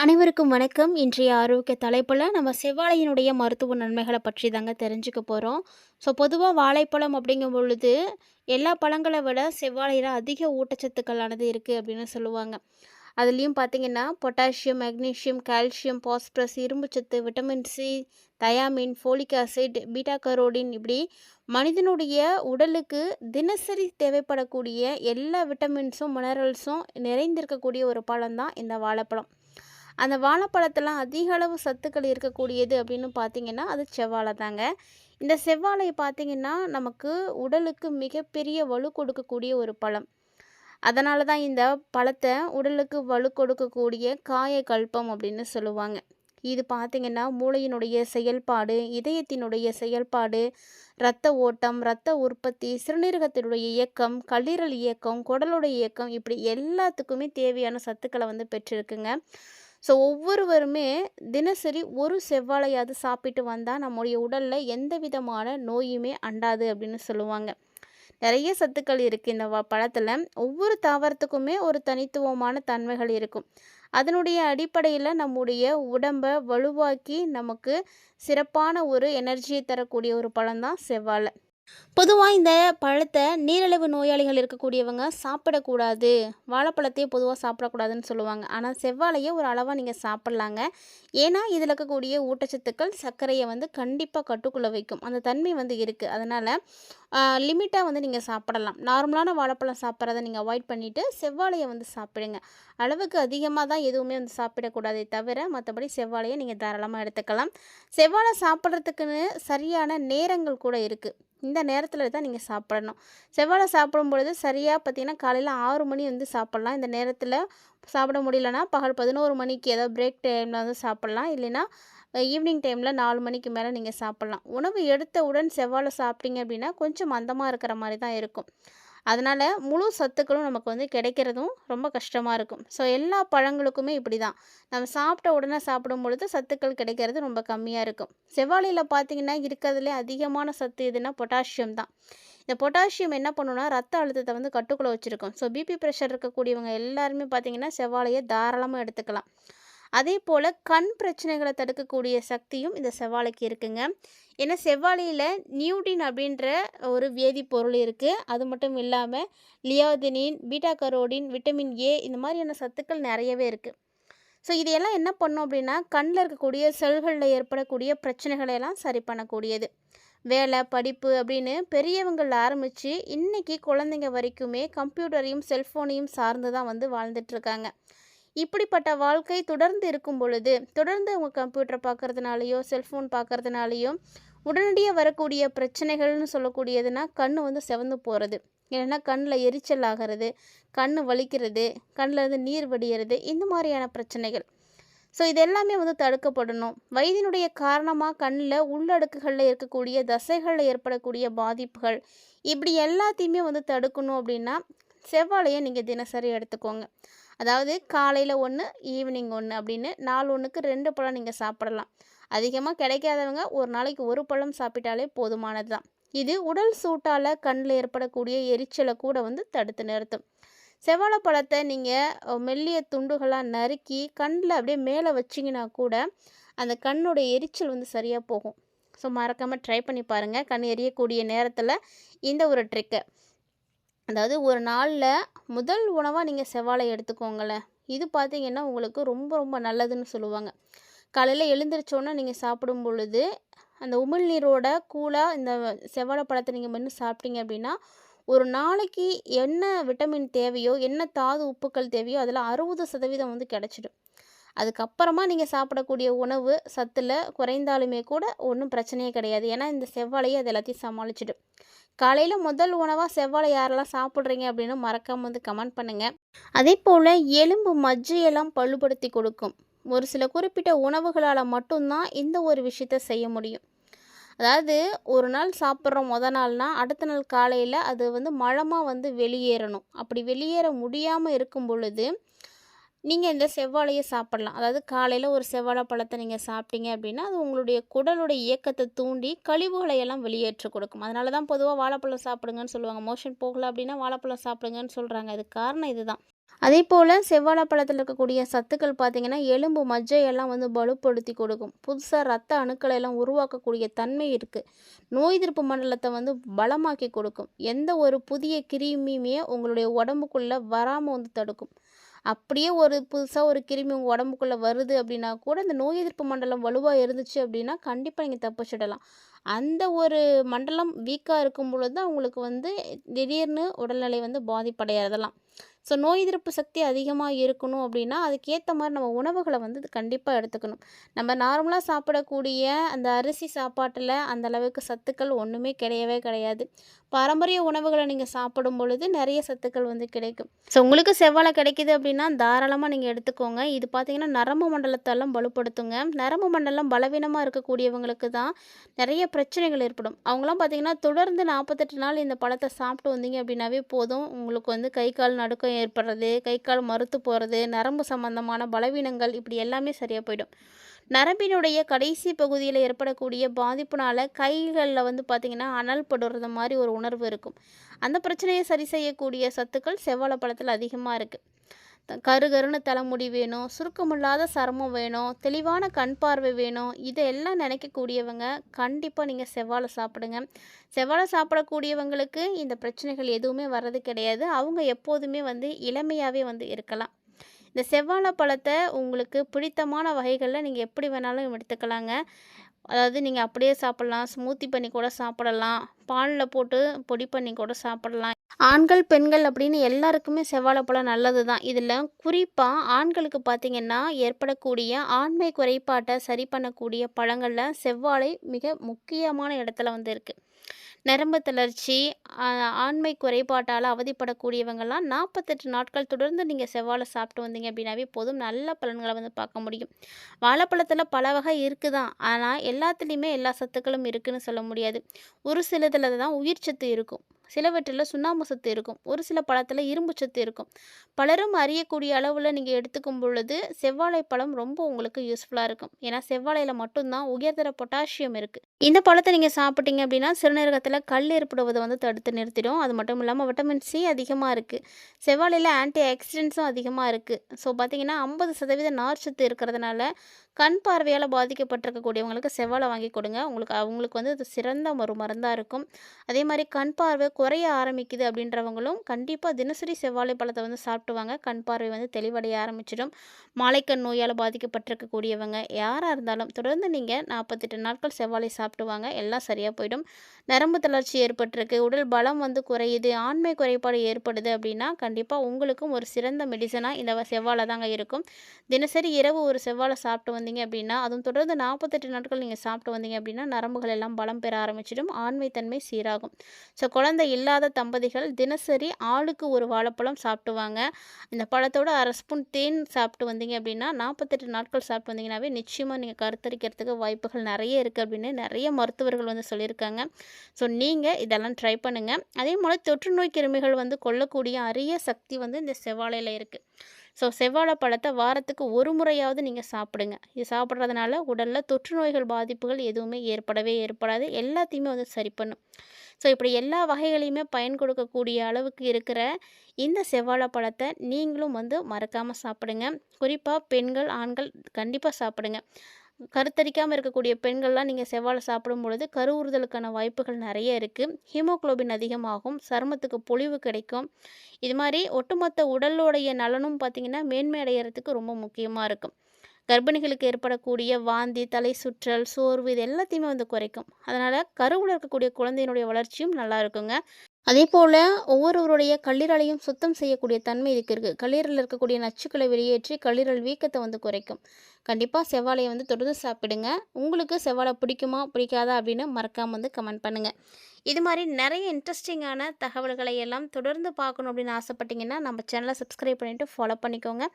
அனைவருக்கும் வணக்கம். இன்றைய ஆரோக்கிய தலைப்புல நம்ம செவ்வாழையினுடைய மருத்துவ நன்மைகள பற்றி தாங்க தெரிஞ்சுக்க போறோம். பொதுவா வாழைப்பழம் அப்படிங்கும் பொழுது, எல்லா பழங்கள விட செவ்வாழையில அதிக ஊட்டச்சத்துக்களானது இருக்கு அப்படின்னு சொல்லுவாங்க. அதுலயும் பார்த்தீங்கன்னா, பொட்டாசியம், மெக்னீசியம், கால்சியம், பாஸ்பரஸ், இரும்புச்சத்து, vitamin C, thiamine, folic acid, beta carotene இப்படி மனிதனுடைய உடலுக்கு தினசரி தேவைப்படக்கூடிய எல்லா விட்டமின்ஸும், மினரல்ஸும் நிறைந்திருக்கக்கூடிய ஒரு பழம் தான் இந்த வாழைப்பழம். அந்த வாழைப்பழத்துல அதிக அளவு சத்துக்கள் இருக்கக்கூடியது அப்படின்னு பார்த்தீங்கன்னா, அது செவ்வாழை தாங்க. இந்த செவ்வாழை பார்த்தீங்கன்னா, நமக்கு உடலுக்கு மிகப்பெரிய வலு கொடுக்கக்கூடிய ஒரு பழம். அதனால தான் இந்த பழத்த உடலுக்கு வலு கொடுக்கக்கூடிய காயகல்பம் அப்படின்னு சொல்லுவாங்க. இது பார்த்தீங்கன்னா, மூளையினுடைய செயல்பாடு, இதயத்தினுடைய செயல்பாடு, இரத்த ஓட்டம், இரத்த உற்பத்தி, சிறுநீரகத்தினுடைய இயக்கம், கல்லீரல் இயக்கம், குடலுடைய இயக்கம் இப்படி எல்லாத்துக்குமே தேவையான சத்துக்கள பெற்றிருக்குங்க. ஒவ்வொருவருமே தினசரி ஒரு செவ்வாழையாவது சாப்பிட்டு வந்தா, நம்முடைய உடல்ல எந்த விதமான நோயுமே அண்டாது அப்படின்னு சொல்லுவாங்க. நிறைய சத்துக்கள் இருக்கு இந்த பழத்துல. ஒவ்வொரு தாவரத்துக்குமே ஒரு தனித்துவமான தன்மைகள் இருக்கும். அதனுடைய அடிப்படையில நம்முடைய உடம்ப வலுவாக்கி, நமக்கு சிறப்பான ஒரு எனர்ஜியை தரக்கூடிய ஒரு பழம் தான் செவ்வாழை. பொதுவா இந்த பழத்த நீரிழிவு நோயாளிகள் இருக்கக்கூடியவங்க சாப்பிடக்கூடாது. வாழைப்பழத்தையே பொதுவா சாப்பிடக்கூடாதுன்னு சொல்லுவாங்க. ஆனா செவ்வாழைய ஒரு அளவா நீங்க சாப்பிடலாங்க. ஏன்னா, இதில இருக்கக்கூடிய ஊட்டச்சத்துக்கள் சர்க்கரைய கண்டிப்பா கட்டுக்குள்ள வைக்கும். அந்த தன்மை இருக்கு. அதனால லிமிட்டா நீங்க சாப்பிடலாம். நார்மலான வாழைப்பழம் சாப்பிட்றத நீங்க அவாய்ட் பண்ணிட்டு, செவ்வாழைய சாப்பிடுங்க. அளவுக்கு அதிகமா தான் எதுவுமே சாப்பிடக்கூடாதே தவிர, மத்தபடி செவ்வாழைய நீங்க தாராளமா எடுத்துக்கலாம். செவ்வாழை சாப்பிட்றதுக்குன்னு சரியான நேரங்கள் கூட இருக்கு. இந்த நேரத்தில் தான் நீங்கள் சாப்பிடணும். செவ்வாழை சாப்பிடும் பொழுது சரியாக பார்த்தீங்கன்னா, காலையில் 6 மணி சாப்பிட்லாம். இந்த நேரத்தில் சாப்பிட முடியலன்னா, பகல் 11 மணிக்கு ஏதாவது பிரேக் டைமில் சாப்பிட்லாம். இல்லைன்னா ஈவினிங் டைமில் 4 மணிக்கு மேலே நீங்கள் சாப்பிட்லாம். உணவு எடுத்தவுடன் செவ்வாழை சாப்பிட்டீங்க அப்படின்னா, கொஞ்சம் மந்தமாக இருக்கிற மாதிரி தான் இருக்கும். அதனால் முழு சத்துக்களும் நமக்கு கிடைக்கிறதும் ரொம்ப கஷ்டமாக இருக்கும். எல்லா பழங்களுக்குமே இப்படி தான். நம்ம சாப்பிட்ட உடனே சாப்பிடும் பொழுது சத்துக்கள் கிடைக்கிறது ரொம்ப கம்மியாக இருக்கும். செவ்வாழையில் பார்த்தீங்கன்னா, இருக்கிறதுலே அதிகமான சத்து எதுனா பொட்டாசியம் தான். இந்த பொட்டாசியம் என்ன பண்ணுன்னா, ரத்த அழுத்தத்தை கட்டுக்குள்ளே வச்சுருக்கும். பிபி ப்ரெஷர் இருக்கக்கூடியவங்க எல்லாருமே பார்த்தீங்கன்னா, செவ்வாழையை தாராளமாக எடுத்துக்கலாம். அதே போல் கண் பிரச்சனைகளை தடுக்கக்கூடிய சக்தியும் இந்த செவ்வாழைக்கு இருக்குங்க. ஏன்னா செவ்வாழையில் நியூடின் அப்படின்ற ஒரு வேதிப்பொருள் இருக்குது. அது மட்டும் இல்லாமல் லியாதினின், பீட்டா கரோடின், விட்டமின் ஏ இந்த மாதிரியான சத்துக்கள் நிறையவே இருக்குது. இதையெல்லாம் என்ன பண்ணும் அப்படின்னா, கண்ணில் இருக்கக்கூடிய செல்களில் ஏற்படக்கூடிய பிரச்சனைகளை எல்லாம் சரி பண்ணக்கூடியது. வேலை, படிப்பு அப்படின்னு பெரியவங்கள் ஆரம்பித்து இன்றைக்கி குழந்தைங்க வரைக்குமே கம்ப்யூட்டரையும் செல்ஃபோனையும் சார்ந்து தான் வாழ்ந்துட்டுருக்காங்க. இப்படிப்பட்ட வாழ்க்கை தொடர்ந்து இருக்கும் பொழுது, தொடர்ந்து அவங்க கம்ப்யூட்டர் பார்க்கறதுனாலையோ, செல்ஃபோன் பார்க்கறதுனாலையோ, உடனடியாக வரக்கூடிய பிரச்சனைகள்னு சொல்லக்கூடியதுனா, கண் சிவந்து போகிறது. இல்லைன்னா கண்ணில் எரிச்சல் ஆகிறது, கண் வலிக்கிறது, கண்ணில் நீர் வடிகிறது, இந்த மாதிரியான பிரச்சனைகள். இது எல்லாமே தடுக்கப்படணும். வயதினுடைய காரணமாக கண்ணில் உள்ளடுக்குகளில் இருக்கக்கூடிய தசைகளில் ஏற்படக்கூடிய பாதிப்புகள், இப்படி எல்லாத்தையுமே தடுக்கணும் அப்படின்னா, செவ்வாழையை நீங்கள் தினசரி எடுத்துக்கோங்க. அதாவது காலையில் 1, ஈவினிங் 1 அப்படின்னு நாள் 1க்கு 2 பழம் நீங்கள் சாப்பிடலாம். அதிகமாக கிடைக்காதவங்க ஒரு நாளைக்கு 1 பழம் சாப்பிட்டாலே போதுமானது தான். இது உடல் சூட்டால் கண்ணில் ஏற்படக்கூடிய எரிச்சலை கூட தடுத்து நிறுத்தும். செவ்வாழை பழத்தை நீங்கள் மெல்லிய துண்டுகளாக நறுக்கி கண்ணில் அப்படியே மேலே வச்சிங்கன்னா கூட அந்த கண்ணோட எரிச்சல் சரியாக போகும். மறக்காமல் ட்ரை பண்ணி பாருங்கள். கண் எரியக்கூடிய நேரத்தில் இந்த ஒரு ட்ரிக்கை, அதாவது ஒரு நாளில் முதல் உணவாக நீங்கள் செவ்வாழை எடுத்துக்கோங்களேன். இது பார்த்தீங்கன்னா உங்களுக்கு ரொம்ப ரொம்ப நல்லதுன்னு சொல்லுவாங்க. காலையில் எழுந்திரிச்சோன்னே நீங்கள் சாப்பிடும் பொழுது அந்த உமிழ்நீரோட கூலாக இந்த செவ்வாழை பழத்தை நீங்கள் மென்று சாப்பிட்டீங்க அப்படின்னா, ஒரு நாளைக்கு என்ன விட்டமின் தேவையோ, என்ன தாது உப்புக்கள் தேவையோ அதில் 60% கிடச்சிடும். அதுக்கப்புறமா நீங்கள் சாப்பிடக்கூடிய உணவு சத்தில் குறைந்தாலுமே கூட ஒன்றும் பிரச்சனையே கிடையாது. ஏன்னா இந்த செவ்வாழையை அது எல்லாத்தையும் சமாளிச்சிடும். காலையில் முதல் உணவாக செவ்வாழை யாரெல்லாம் சாப்பிட்றீங்க அப்படின்னு மறக்காமல் கமெண்ட் பண்ணுங்கள். அதே போல் எலும்பு மஜ்ஜையெல்லாம் பழுப்படுத்தி கொடுக்கும். ஒரு சில குறிப்பிட்ட உணவுகளால் மட்டும்தான் இந்த ஒரு விஷயத்தை செய்ய முடியும். அதாவது ஒரு நாள் சாப்பிட்றோம் நாள்னா அடுத்த நாள் காலையில் அது மலமாக வெளியேறணும். அப்படி வெளியேற முடியாமல் இருக்கும் பொழுது நீங்கள் இந்த செவ்வாழையை சாப்பிடலாம். அதாவது காலையில் ஒரு செவ்வாழை பழத்தை நீங்கள் சாப்பிட்டீங்க அப்படின்னா, அது உங்களுடைய குடலுடைய இயக்கத்தை தூண்டி கழிவுகளை எல்லாம் வெளியேற்ற கொடுக்கும். அதனால தான் பொதுவாக வாழைப்பழம் சாப்பிடுங்கன்னு சொல்லுவாங்க. மோஷன் போகல அப்படின்னா வாழைப்பழம் சாப்பிடுங்கன்னு சொல்கிறாங்க. அதுக்கு காரணம் இதுதான். அதேபோல் செவ்வாழை பழத்தில் இருக்கக்கூடிய சத்துக்கள் பார்த்திங்கன்னா எலும்பு மஜ்ஜையெல்லாம் வந்து வலுப்படுத்தி கொடுக்கும். புதுசாக ரத்த அணுக்களை எல்லாம் உருவாக்கக்கூடிய தன்மை இருக்குது. நோய் எதிர்ப்பு மண்டலத்தை வந்து பலமாக்கி கொடுக்கும். எந்த ஒரு புதிய கிருமியுமே உங்களுடைய உடம்புக்குள்ளே வராமல் வந்து தடுக்கும். அப்படியே ஒரு புதுசாக ஒரு கிருமி உங்கள் உடம்புக்குள்ளே வருது அப்படின்னா கூட இந்த நோய் எதிர்ப்பு மண்டலம் வலுவாக இருந்துச்சு அப்படின்னா கண்டிப்பாக நீங்கள் தப்பிச்சிடலாம். அந்த ஒரு மண்டலம் வீக்காக இருக்கும் பொழுது தான் உங்களுக்கு வந்து திடீர்னு உடல்நிலை வந்து பாதிப்படையறதெல்லாம். ஸோ நோய் எதிர்ப்பு சக்தி அதிகமாக இருக்கணும் அப்படின்னா அதுக்கேற்ற மாதிரி நம்ம உணவுகளை வந்து கண்டிப்பாக எடுத்துக்கணும். நம்ம நார்மலாக சாப்பிடக்கூடிய அந்த அரிசி சாப்பாட்டில் அந்த அளவுக்கு சத்துக்கள் ஒன்றுமே கிடையவே கிடையாது. பாரம்பரிய உணவுகளை நீங்கள் சாப்பிடும் பொழுது நிறைய சத்துக்கள் வந்து கிடைக்கும். ஸோ உங்களுக்கு செவ்வாழை கிடைக்கிது அப்படின்னா தாராளமாக நீங்கள் எடுத்துக்கோங்க. இது பார்த்திங்கன்னா நரம்பு மண்டலத்தெல்லாம் வலுப்படுத்துங்க. நரம்பு மண்டலம் பலவீனமாக இருக்கக்கூடியவங்களுக்கு தான் நிறைய பிரச்சனைகள் ஏற்படும். அவங்களாம் பார்த்திங்கன்னா தொடர்ந்து 48 நாள் இந்த பழத்தை சாப்பிட்டு வந்தீங்க அப்படின்னாவே போதும். உங்களுக்கு வந்து கை கால் நடுக்கம் ஏற்படுறது, கை கால் மறுத்து போகிறது, நரம்பு சம்பந்தமான பலவீனங்கள் இப்படி எல்லாமே சரியாக போயிடும். நரம்பினுடைய கடைசி பகுதியில் ஏற்படக்கூடிய பாதிப்புனால கைகளில் வந்து பார்த்திங்கன்னா அனல் படுறது மாதிரி ஒரு உணர்வு இருக்கும். அந்த பிரச்சனையை சரி செய்யக்கூடிய சத்துக்கள் செவ்வாழை பழத்தில் அதிகமாக இருக்குது. கருகருன்னு தலைமுடி வேணும், சுருக்கமில்லாத சருமம் வேணும், தெளிவான கண் பார்வை வேணும், இதெல்லாம் நினைக்கக்கூடியவங்க கண்டிப்பாக நீங்கள் செவ்வாழை சாப்பிடுங்க. செவ்வாழை சாப்பிடக்கூடியவங்களுக்கு இந்த பிரச்சனைகள் எதுவுமே வர்றது கிடையாது. அவங்க எப்போதுமே வந்து இளமையாகவே வந்து இருக்கலாம். இந்த செவ்வாழை பழத்தை உங்களுக்கு பிடித்தமான வகைகளில் நீங்கள் எப்படி வேணாலும் எடுத்துக்கலாங்க. அதாவது நீங்கள் அப்படியே சாப்பிட்லாம், ஸ்மூத்தி பண்ணி கூட சாப்பிடலாம், பாலில் போட்டு பொடி பண்ணி கூட சாப்பிடலாம். ஆண்கள் பெண்கள் அப்படின்னு எல்லாருக்குமே செவ்வாழைப்பழம் நல்லது தான். இதில் குறிப்பாக ஆண்களுக்கு பார்த்திங்கன்னா ஏற்படக்கூடிய ஆண்மை குறைபாட்டை சரி பண்ணக்கூடிய பழங்களில் செவ்வாழை மிக முக்கியமான இடத்துல வந்து இருக்குது. நரம்பு தளர்ச்சி, ஆண்மை குறைபாட்டால் அவதிப்படக்கூடியவங்கள்லாம் 48 நாட்கள் தொடர்ந்து நீங்கள் செவ்வாழை சாப்பிட்டு வந்தீங்க அப்படின்னாவே போதும், நல்ல பலன்களை வந்து பார்க்க முடியும். வாழைப்பழத்தில் பல வகை இருக்குது தான், ஆனால் எல்லாத்துலேயுமே எல்லா சத்துக்களும் இருக்குதுன்னு சொல்ல முடியாது. ஒரு சிலதில் தான் உயிர் சத்து இருக்கும், சிலவற்றில் சுண்ணாம்பு சத்து இருக்கும், ஒரு சில பழத்தில் இரும்பு சத்து இருக்கும். பலரும் அறியக்கூடிய அளவில் நீங்கள் எடுத்துக்கும் பொழுது செவ்வாழை பழம் ரொம்ப உங்களுக்கு யூஸ்ஃபுல்லாக இருக்கும். ஏன்னா செவ்வாழையில் மட்டும்தான் உயர்தர பொட்டாசியம் இருக்குது. இந்த பழத்தை நீங்கள் சாப்பிட்டீங்க அப்படின்னா சிறுநீரகத்தில் கல் ஏற்படுவதை வந்து தடுத்து நிறுத்திடும். அது மட்டும் இல்லாமல் விட்டமின் சி அதிகமாக இருக்குது. செவ்வாழையில் ஆன்டி ஆக்சிடென்ட்ஸும் அதிகமாக இருக்குது. ஸோ பார்த்திங்கன்னா 50% நார்ச்சத்து இருக்கிறதுனால கண் பார்வையால் பாதிக்கப்பட்டிருக்கக்கூடியவங்களுக்கு செவ்வாழை வாங்கி கொடுங்க. அவங்களுக்கு வந்து அது சிறந்த ஒரு மருந்தாக இருக்கும். அதே மாதிரி கண் பார்வை குறைய ஆரம்பிக்குது அப்படின்றவங்களும் கண்டிப்பாக தினசரி செவ்வாழை பழத்தை வந்து சாப்பிட்டுவாங்க. கண் பார்வை வந்து தெளிவடைய ஆரம்பிச்சிடும். மாலைக்கண் நோயால் பாதிக்கப்பட்டிருக்கக்கூடியவங்க யாராக இருந்தாலும் தொடர்ந்து நீங்கள் 48 நாட்கள் செவ்வாழை சாப்பிட்டுவாங்க, எல்லாம் சரியாக போயிடும். நரம்பு தளர்ச்சி ஏற்பட்டிருக்கு, உடல் பலம் வந்து குறையுது, ஆண்மை குறைபாடு ஏற்படுது அப்படின்னா கண்டிப்பாக உங்களுக்கும் ஒரு சிறந்த மெடிசனாக இந்த செவ்வாழை தாங்க இருக்கும். தினசரி இரவு ஒரு செவ்வாழை சாப்பிட்டு வந்தீங்க அப்படின்னா, அதுவும் தொடர்ந்து 48 நாட்கள் நீங்கள் சாப்பிட்டு வந்தீங்க அப்படின்னா நரம்புகள் எல்லாம் பலம் பெற ஆரம்பிச்சிடும், ஆண்மைத்தன்மை சீராகும். ஸோ குழந்தை இல்லாத தம்பதிகள் தினசரி ஆளுக்கு ஒரு வாழைப்பழம் சாப்பிட்டுவாங்க. இந்த பழத்தோட 1/2 ஸ்பூன் தேன் சாப்பிட்டு வந்தீங்க அப்படின்னா 48 நாட்கள் சாப்பிட்டு வந்தீங்கன்னாவே நிச்சயமாக நீங்கள் கருத்தரிக்கிறதுக்கு வாய்ப்புகள் நிறைய இருக்குது அப்படின்னு நிறைய மருத்துவர்கள் வந்து சொல்லியிருக்காங்க. ஸோ நீங்கள் இதெல்லாம் ட்ரை பண்ணுங்கள். அதே போல் தொற்றுநோய் கிருமிகள் வந்து கொல்லக்கூடிய அரிய சக்தி வந்து இந்த செவ்வாழையில் இருக்குது. ஸோ செவ்வாழை பழத்தை வாரத்துக்கு ஒரு முறையாவது நீங்கள் சாப்பிடுங்க. இது சாப்பிட்றதுனால உடலில் தொற்று நோய்கள் பாதிப்புகள் எதுவுமே ஏற்படாது, எல்லாத்தையுமே வந்து சரி பண்ணும். ஸோ இப்படி எல்லா வகைகளையுமே பயன் கொடுக்கக்கூடிய அளவுக்கு இருக்கிற இந்த செவ்வாழை பழத்தை நீங்களும் வந்து மறக்காமல் சாப்பிடுங்க. குறிப்பாக பெண்கள் ஆண்கள் கண்டிப்பாக சாப்பிடுங்க. கருத்தரிக்காமல் இருக்கக்கூடிய பெண்கள்லாம் நீங்கள் செவ்வாழை சாப்பிடும் பொழுது கருவுறுதலுக்கான வாய்ப்புகள் நிறைய இருக்குது. ஹீமோக்ளோபின் அதிகமாகும், சருமத்துக்கு பொலிவு கிடைக்கும். இது மாதிரி ஒட்டுமொத்த உடலோடைய நலனும் பார்த்திங்கன்னா மேன்மை அடைகிறதுக்கு ரொம்ப முக்கியமாக இருக்கும். கர்ப்பிணிகளுக்கு ஏற்படக்கூடிய வாந்தி, தலை சுற்றல், சோர்வு இது எல்லாத்தையுமே வந்து குறைக்கும். அதனால் கருவில் இருக்கக்கூடிய குழந்தையினுடைய வளர்ச்சியும் நல்லா இருக்குங்க. அதே போல் ஒவ்வொருவருடைய கல்லீரலையும் சுத்தம் செய்யக்கூடிய தன்மை இதுக்கு இருக்குது. கல்லீரலில் இருக்கக்கூடிய நச்சுக்களை வெளியேற்றி கல்லீரல் வீக்கத்தை வந்து குறைக்கும். கண்டிப்பாக செவ்வாழையை வந்து தொடர்ந்து சாப்பிடுங்க. உங்களுக்கு செவ்வாழை பிடிக்குமா பிடிக்காதா அப்படின்னு மறக்காமல் வந்து கமெண்ட் பண்ணுங்கள். இது மாதிரி நிறைய இன்ட்ரெஸ்டிங்கான தகவல்களை எல்லாம் தொடர்ந்து பார்க்கணும் அப்படின்னு ஆசைப்பட்டீங்கன்னா நம்ம சேனலை சப்ஸ்கிரைப் பண்ணிவிட்டு ஃபாலோ பண்ணிக்கோங்க.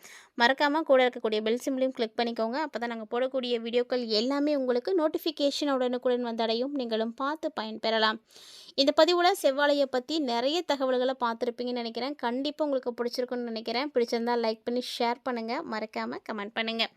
மறக்காமல் கூட இருக்கக்கூடிய பெல் சிம்லையும் கிளிக் பண்ணிக்கோங்க. அப்போ தான் நாங்கள் போடக்கூடிய வீடியோக்கள் எல்லாமே உங்களுக்கு நோட்டிஃபிகேஷன் உடனுக்குடன் வந்தடையும், நீங்களும் பார்த்து பயன்பெறலாம். இந்த பதிவில் செவ்வாழையை பற்றி நிறைய தகவல்களை பார்த்துருப்பீங்கன்னு நினைக்கிறேன். கண்டிப்பாக உங்களுக்கு பிடிச்சிருக்குன்னு நினைக்கிறேன். பிடிச்சிருந்தால் லைக் பண்ணி ஷேர் பண்ணுங்கள், மறக்காமல் கமெண்ட் பண்ணுங்கள்.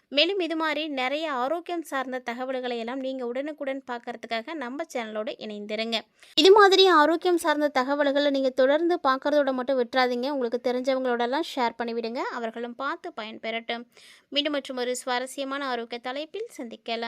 மேலும் இது மாதிரி நிறைய ஆரோக்கியம் சார்ந்த தகவல்களை எல்லாம் நீங்கள் உடனுக்குடன் பார்க்கறதுக்காக நம்ம சேனலோடு இணைந்திருங்க. இது மாதிரி ஆரோக்கியம் சார்ந்த தகவல்களை நீங்கள் தொடர்ந்து பார்க்குறதோட மட்டும் விட்டுறாதீங்க. உங்களுக்கு தெரிஞ்சவங்களோடலாம் ஷேர் பண்ணிவிடுங்க. அவர்களும் பார்த்து பயன்பெறட்டும். மீண்டும் மற்றும் ஒரு சுவாரஸ்யமான ஆரோக்கிய தலைப்பில் சந்திக்கலாம்.